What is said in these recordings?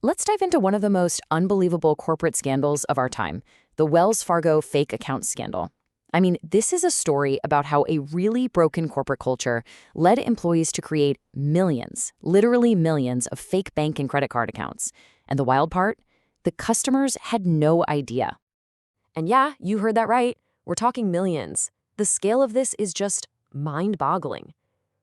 Let's dive into one of the most unbelievable corporate scandals of our time, the Wells Fargo fake account scandal. I mean, this is a story about how a really broken corporate culture led employees to create millions, literally millions, of fake bank and credit card accounts. And the wild part? The customers had no idea. And yeah, you heard that right. We're talking millions. The scale of this is just mind-boggling.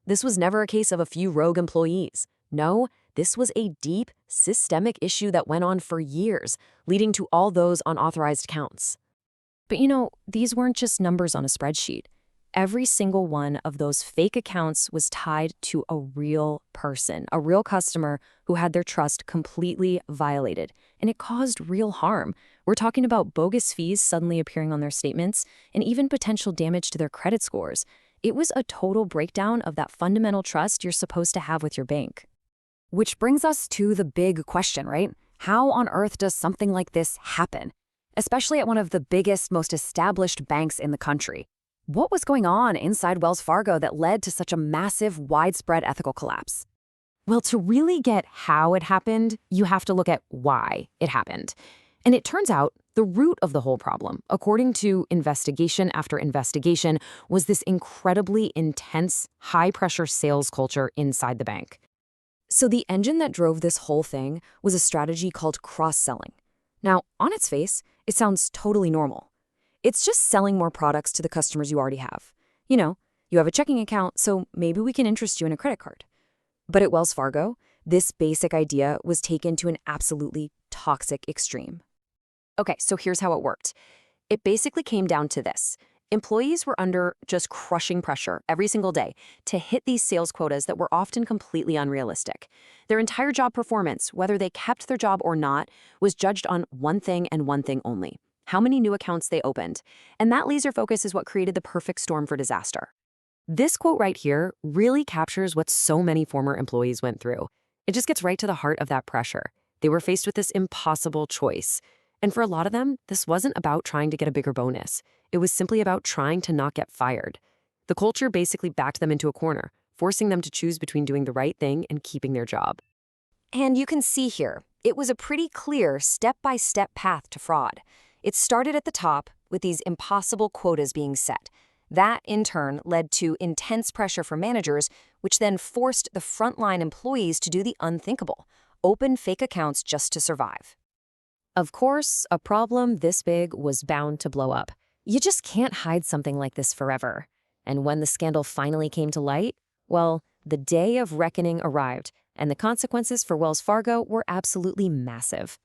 This was never a case of a few rogue employees. No, this was a deep, systemic issue that went on for years, leading to all those unauthorized counts. But these weren't just numbers on a spreadsheet. Every single one of those fake accounts was tied to a real person, a real customer who had their trust completely violated, and it caused real harm. We're talking about bogus fees suddenly appearing on their statements and even potential damage to their credit scores. It was a total breakdown of that fundamental trust you're supposed to have with your bank. Which brings us to the big question, right? How on earth does something like this happen? Especially at one of the biggest, most established banks in the country. What was going on inside Wells Fargo that led to such a massive, widespread ethical collapse? Well, to really get how it happened, you have to look at why it happened. And it turns out the root of the whole problem, according to investigation after investigation, was this incredibly intense, high-pressure sales culture inside the bank. So the engine that drove this whole thing was a strategy called cross-selling. Now, on its face, it sounds totally normal. It's just selling more products to the customers you already have. You have a checking account, so maybe we can interest you in a credit card. But at Wells Fargo, this basic idea was taken to an absolutely toxic extreme. Okay, so here's how it worked. It basically came down to this. Employees were under just crushing pressure every single day to hit these sales quotas that were often completely unrealistic. Their entire job performance, whether they kept their job or not, was judged on one thing and one thing only: how many new accounts they opened. And that laser focus is what created the perfect storm for disaster. This quote right here really captures what so many former employees went through. It just gets right to the heart of that pressure. They were faced with this impossible choice. And for a lot of them, this wasn't about trying to get a bigger bonus. It was simply about trying to not get fired. The culture basically backed them into a corner, forcing them to choose between doing the right thing and keeping their job. And you can see here, it was a pretty clear step-by-step path to fraud. It started at the top with these impossible quotas being set. That, in turn, led to intense pressure from managers, which then forced the frontline employees to do the unthinkable: open fake accounts just to survive. Of course, a problem this big was bound to blow up. You just can't hide something like this forever. And when the scandal finally came to light, well, the day of reckoning arrived, and the consequences for Wells Fargo were absolutely massive.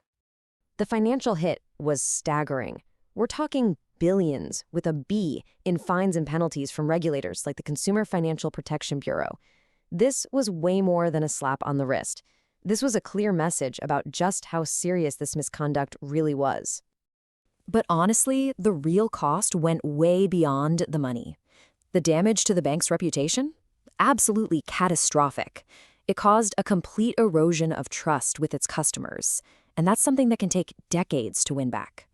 The financial hit was staggering. We're talking billions, with a B, in fines and penalties from regulators like the Consumer Financial Protection Bureau. This was way more than a slap on the wrist. This was a clear message about just how serious this misconduct really was. But honestly, the real cost went way beyond the money. The damage to the bank's reputation? Absolutely catastrophic. It caused a complete erosion of trust with its customers, and that's something that can take decades to win back.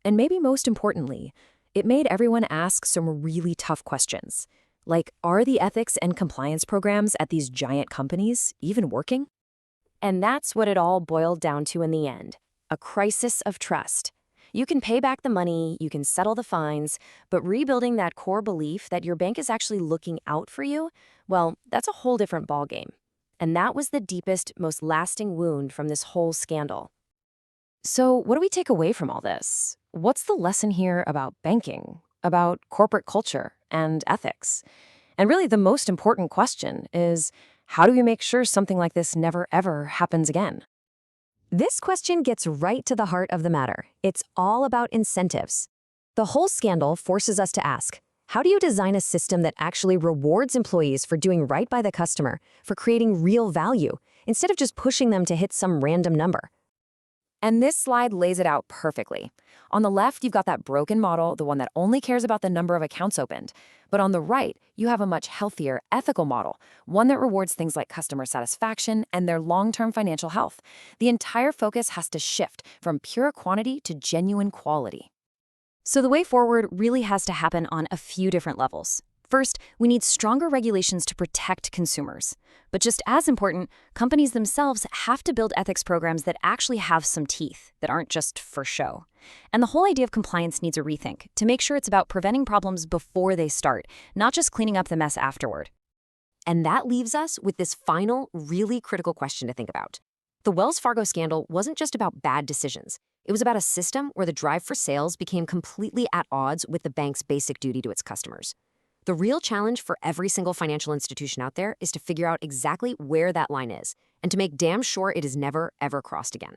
And maybe most importantly, it made everyone ask some really tough questions, like, are the ethics and compliance programs at these giant companies even working? And that's what it all boiled down to in the end: a crisis of trust. You can pay back the money, you can settle the fines, but rebuilding that core belief that your bank is actually looking out for you, well, that's a whole different ballgame. And that was the deepest, most lasting wound from this whole scandal. So what do we take away from all this? What's the lesson here about banking, about corporate culture and ethics? And really, the most important question is, how do we make sure something like this never, ever happens again? This question gets right to the heart of the matter. It's all about incentives. The whole scandal forces us to ask, how do you design a system that actually rewards employees for doing right by the customer, for creating real value, instead of just pushing them to hit some random number? And this slide lays it out perfectly. On the left, you've got that broken model, the one that only cares about the number of accounts opened. But on the right, you have a much healthier, ethical model, one that rewards things like customer satisfaction and their long-term financial health. The entire focus has to shift from pure quantity to genuine quality. So the way forward really has to happen on a few different levels. First, we need stronger regulations to protect consumers. But just as important, companies themselves have to build ethics programs that actually have some teeth, that aren't just for show. And the whole idea of compliance needs a rethink to make sure it's about preventing problems before they start, not just cleaning up the mess afterward. And that leaves us with this final, really critical question to think about. The Wells Fargo scandal wasn't just about bad decisions. It was about a system where the drive for sales became completely at odds with the bank's basic duty to its customers. The real challenge for every single financial institution out there is to figure out exactly where that line is and to make damn sure it is never, ever crossed again.